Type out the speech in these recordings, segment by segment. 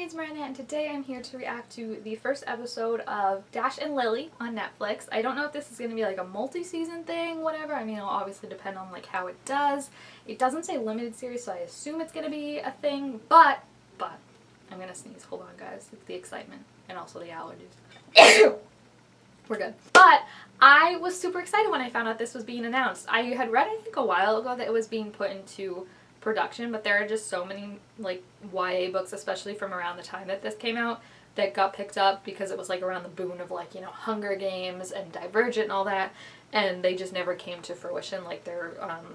name's Miranda and today I'm here to react to the first episode of Dash and Lily on Netflix. I don't know if this is going to be like a multi-season thing, whatever. I mean, it'll obviously depend on like how it does. It doesn't say limited series, so I assume it's going to be a thing, but, I'm going to sneeze. Hold on, guys. It's the excitement and also the allergies. We're good. But I was super excited when I found out this was being announced. I had read, I think, a while ago that it was being put into production, but there are just so many like YA books, especially from around the time that this came out, that got picked up because it was like around the boom of like, you know, Hunger Games and Divergent and all that, and they just never came to fruition. Like their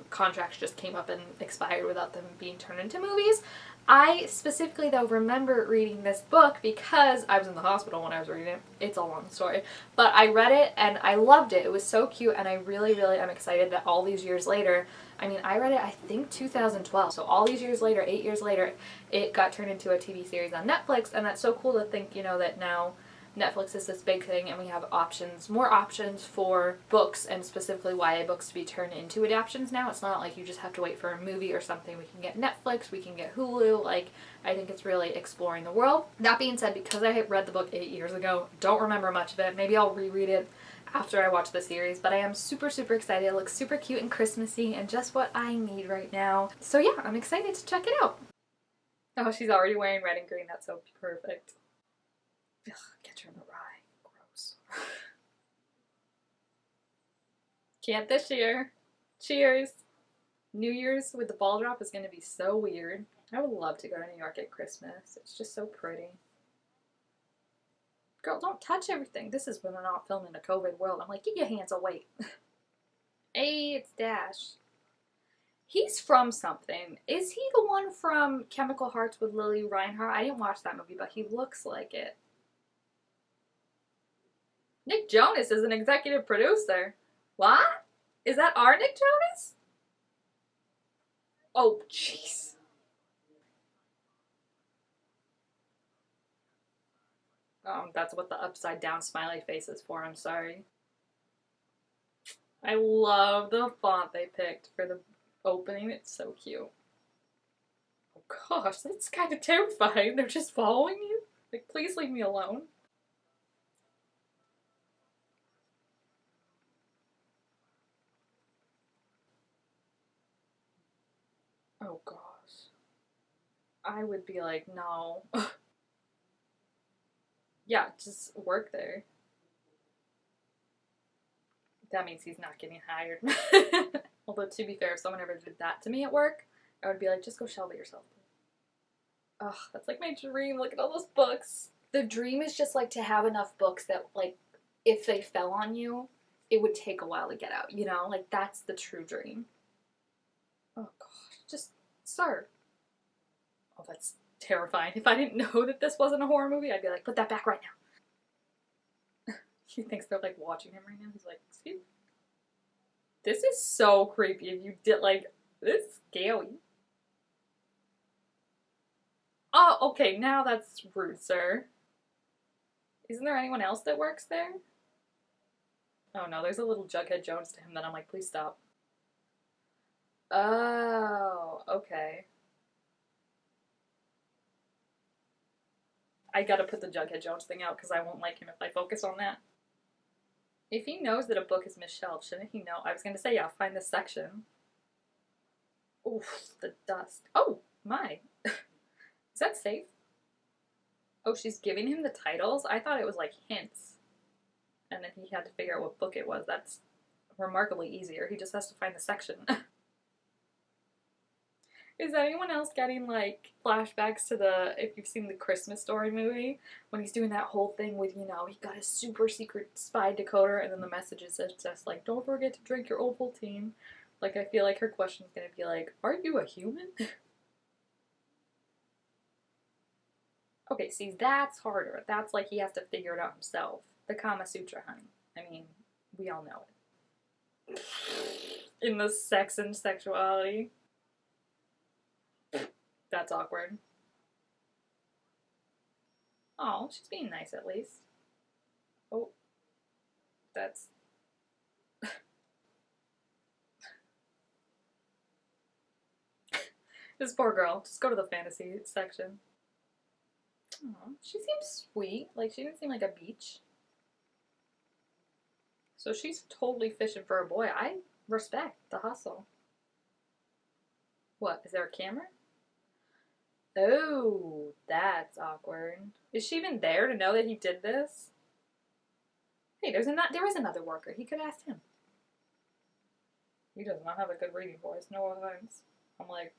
contracts just came up and expired without them being turned into movies. I specifically, though, remember reading this book because I was in the hospital when I was reading it. It's a long story. But I read it and I loved it. It was so cute, and I really, really am excited that all these years later, I mean, I read it, I think, 2012. So all these years later, 8 years later, it got turned into a TV series on Netflix, and that's so cool to think, you know, that now Netflix is this big thing and we have options, more options for books, and specifically YA books, to be turned into adaptions now. It's not like you just have to wait for a movie or something. We can get Netflix, we can get Hulu. Like, I think it's really exploring the world. That being said, because I had read the book 8 years ago, don't remember much of it. Maybe I'll reread it after I watch the series, but I am super, super excited. It looks super cute and Christmassy and just what I need right now. So yeah, I'm excited to check it out. Oh, she's already wearing red and green. That's so perfect. Ugh, catch her in the rye. Gross. Can't this year. Cheers. New Year's with the ball drop is going to be so weird. I would love to go to New York at Christmas. It's just so pretty. Girl, don't touch everything. This is when we're not filming a COVID world. I'm like, get your hands away. Hey, it's Dash. He's from something. Is he the one from Chemical Hearts with Lily Reinhart? I didn't watch that movie, but he looks like it. Nick Jonas is an executive producer. What? Is that our Nick Jonas? Oh, jeez. That's what the upside down smiley face is for. I'm sorry. I love the font they picked for the opening. It's so cute. Oh gosh, that's kind of terrifying. They're just following you? Like, please leave me alone. Oh gosh. I would be like, no. Yeah, just work there. That means he's not getting hired. Although, to be fair, if someone ever did that to me at work, I would be like, just go shelter yourself. Ugh, that's like my dream. Look at all those books. The dream is just like to have enough books that, like, if they fell on you, it would take a while to get out, you know? Like, that's the true dream. Oh gosh, just, sir. Oh, that's terrifying. If I didn't know that this wasn't a horror movie, I'd be like, put that back right now. He thinks they're like watching him right now. He's like, excuse me. This is so creepy. If you did, like, this is scary. Oh, okay, now that's rude, sir. Isn't there anyone else that works there? Oh no, there's a little Jughead Jones to him that I'm like, please stop. Oh, okay. I gotta put the Jughead Jones thing out because I won't like him if I focus on that. If he knows that a book is misshelved, shouldn't he know? I was gonna say, yeah, find this section. Oof, the dust. Oh, my. Is that safe? Oh, she's giving him the titles? I thought it was like hints. And then he had to figure out what book it was. That's remarkably easier. He just has to find the section. Is anyone else getting, like, flashbacks to if you've seen the Christmas Story movie, when he's doing that whole thing with, you know, he got a super secret spy decoder, and then the message is just like, don't forget to drink your Ovaltine. Like, I feel like her question's gonna be like, are you a human? Okay, see, that's harder. That's like he has to figure it out himself. The Kama Sutra, honey. I mean, we all know it. In the sex and sexuality. That's awkward. Oh, she's being nice at least. Oh, that's... This poor girl. Just go to the fantasy section. Aw, she seems sweet. Like, she didn't seem like a beach. So she's totally fishing for a boy. I respect the hustle. What, is there a camera? Oh, that's awkward. Is she even there to know that he did this? Hey, there was another worker. He could ask him. He does not have a good reading voice. No offense. I'm like,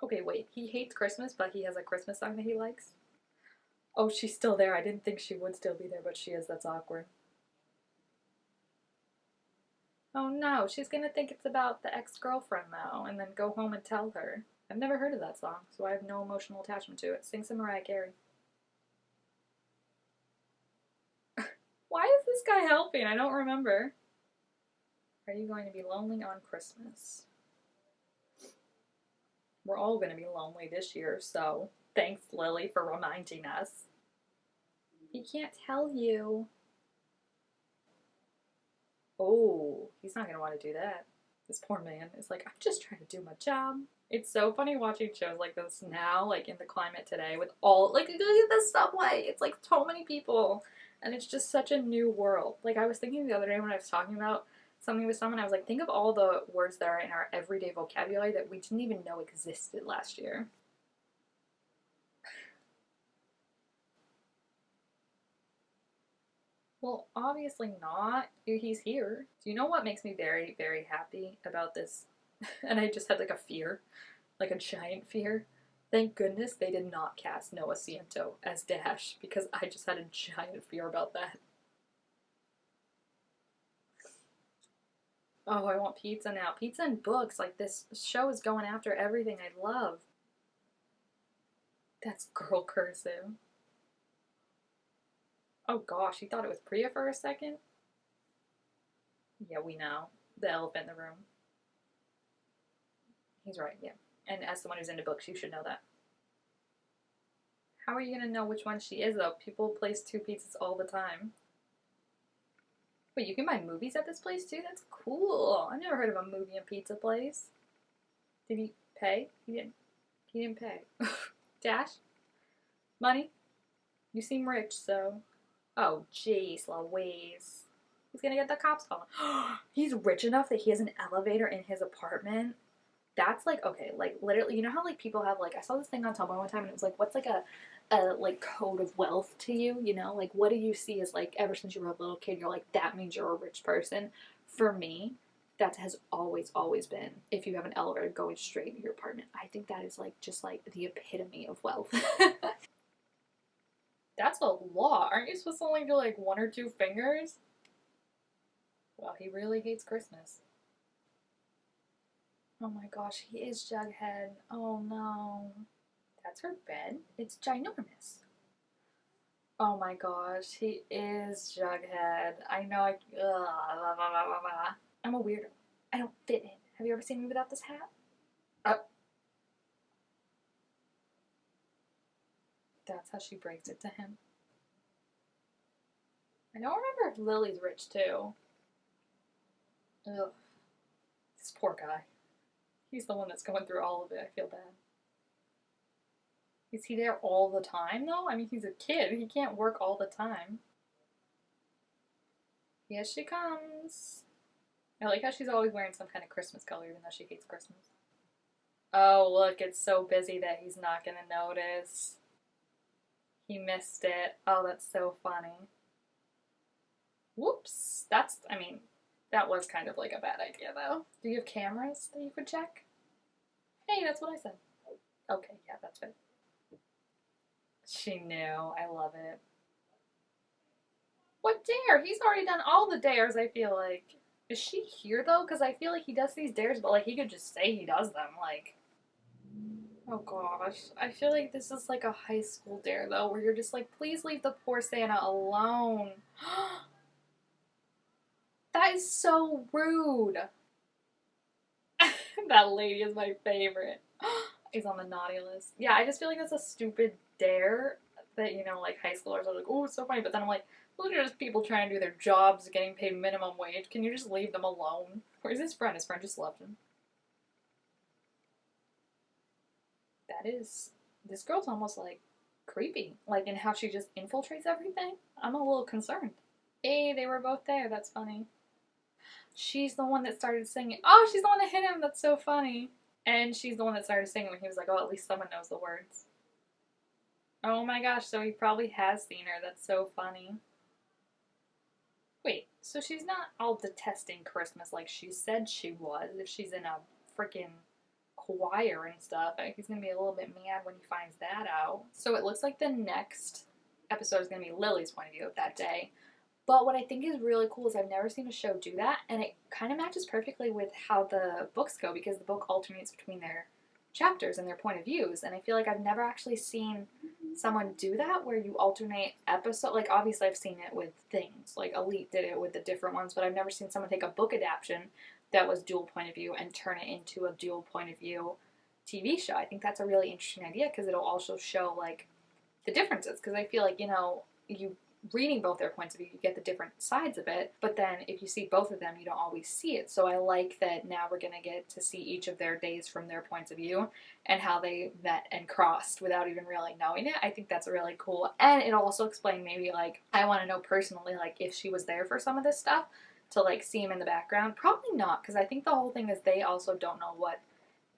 okay, wait. He hates Christmas, but he has a Christmas song that he likes? Oh, she's still there. I didn't think she would still be there, but she is. That's awkward. Oh no, she's gonna think it's about the ex-girlfriend though, and then go home and tell her. I've never heard of that song, so I have no emotional attachment to it. Sing some Mariah Carey. Why is this guy helping? I don't remember. Are you going to be lonely on Christmas? We're all going to be lonely this year, so thanks, Lily, for reminding us. He can't tell you. Oh, he's not going to want to do that. This poor man is like, I'm just trying to do my job. It's so funny watching shows like this now, like in the climate today, with all, like, look at the subway. It's like so many people. And it's just such a new world. Like, I was thinking the other day when I was talking about something with someone, I was like, think of all the words that are in our everyday vocabulary that we didn't even know existed last year. Well, obviously not. He's here. Do you know what makes me very, very happy about this? And I just had like a fear, like a giant fear. Thank goodness they did not cast Noah Ciento as Dash because I just had a giant fear about that. Oh, I want pizza now. Pizza and books. Like, this show is going after everything I love. That's girl cursive. Oh gosh, he thought it was Priya for a second? Yeah, we know. The elephant in the room. He's right, yeah. And as someone who's into books, you should know that. How are you gonna know which one she is, though? People place two pizzas all the time. Wait, you can buy movies at this place too? That's cool. I never heard of a movie and pizza place. Did he pay? He didn't. He didn't pay. Dash? Money? You seem rich, so. Oh, jeez, Louise. He's gonna get the cops calling. He's rich enough that he has an elevator in his apartment. That's like, okay, like literally, you know how like people have like, I saw this thing on Tumblr one time and it was like, what's like a like code of wealth to you, you know? Like, what do you see as like, ever since you were a little kid, you're like, that means you're a rich person. For me, that has always, always been if you have an elevator going straight to your apartment. I think that is like, just like the epitome of wealth. That's a lot. Aren't you supposed to only do like one or two fingers? Well, he really hates Christmas. Oh my gosh, he is Jughead. Oh no. That's her bed? It's ginormous. Oh my gosh, he is Jughead. I know I. Blah, blah, blah, blah. I'm a weirdo. I don't fit in. Have you ever seen me without this hat? Uh, that's how she breaks it to him. I don't remember if Lily's rich too. Ugh. This poor guy. He's the one that's going through all of it. I feel bad. Is he there all the time though? I mean, he's a kid. He can't work all the time. Here she comes. I like how she's always wearing some kind of Christmas color, even though she hates Christmas. Oh, look, it's so busy that he's not gonna notice. He missed it. Oh, that's so funny. Whoops. I mean, that was kind of like a bad idea, though. Do you have cameras that you could check? Hey, that's what I said. Okay, yeah, that's it. She knew. I love it. What dare? He's already done all the dares, I feel like. Is she here, though? Because I feel like he does these dares, but, like, he could just say he does them, like. Oh gosh. I feel like this is like a high school dare, though, where you're just like, please leave the poor Santa alone. That is so rude. That lady is my favorite. He's on the naughty list. Yeah, I just feel like that's a stupid dare that, you know, like high schoolers are like, oh, it's so funny. But then I'm like, those are just people trying to do their jobs, getting paid minimum wage. Can you just leave them alone? Where's his friend? His friend just left him. That is this girl's almost like creepy, like in how she just infiltrates everything. I'm a little concerned. Hey, they were both there. That's funny. She's the one that started singing. Oh, she's the one that hit him. That's so funny. And she's the one that started singing when he was like, oh, at least someone knows the words. Oh my gosh, so he probably has seen her. That's so funny. Wait, so she's not all detesting Christmas like she said she was if she's in a freaking choir and stuff. I think he's gonna be a little bit mad when he finds that out. So it looks like the next episode is gonna be Lily's point of view of that day. But what I think is really cool is I've never seen a show do that, and it kind of matches perfectly with how the books go because the book alternates between their chapters and their point of views. And I feel like I've never actually seen someone do that where you alternate episode. Like obviously I've seen it with things like Elite did it with the different ones, but I've never seen someone take a book adaptation that was dual point of view and turn it into a dual point of view TV show. I think that's a really interesting idea because it'll also show like the differences because I feel like you reading both their points of view, you get the different sides of it, but then if you see both of them, you don't always see it. So I like that now we're going to get to see each of their days from their points of view and how they met and crossed without even really knowing it. I think that's really cool. And it'll also explain maybe like, I want to know personally, like if she was there for some of this stuff to like see him in the background. Probably not, because I think the whole thing is they also don't know what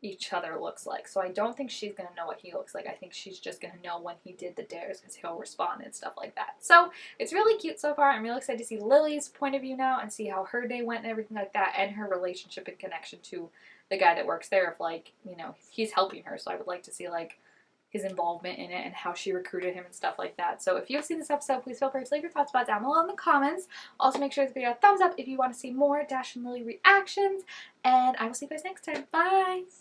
each other looks like. So I don't think she's going to know what he looks like. I think she's just going to know when he did the dares because he'll respond and stuff like that. So it's really cute so far. I'm really excited to see Lily's point of view now and see how her day went and everything like that and her relationship and connection to the guy that works there. If like, he's helping her. So I would like to see like his involvement in it and how she recruited him and stuff like that. So if you have seen this episode, please feel free to leave your thoughts about it down below in the comments. Also make sure to give the video a thumbs up if you want to see more Dash and Lily reactions. And I will see you guys next time. Bye!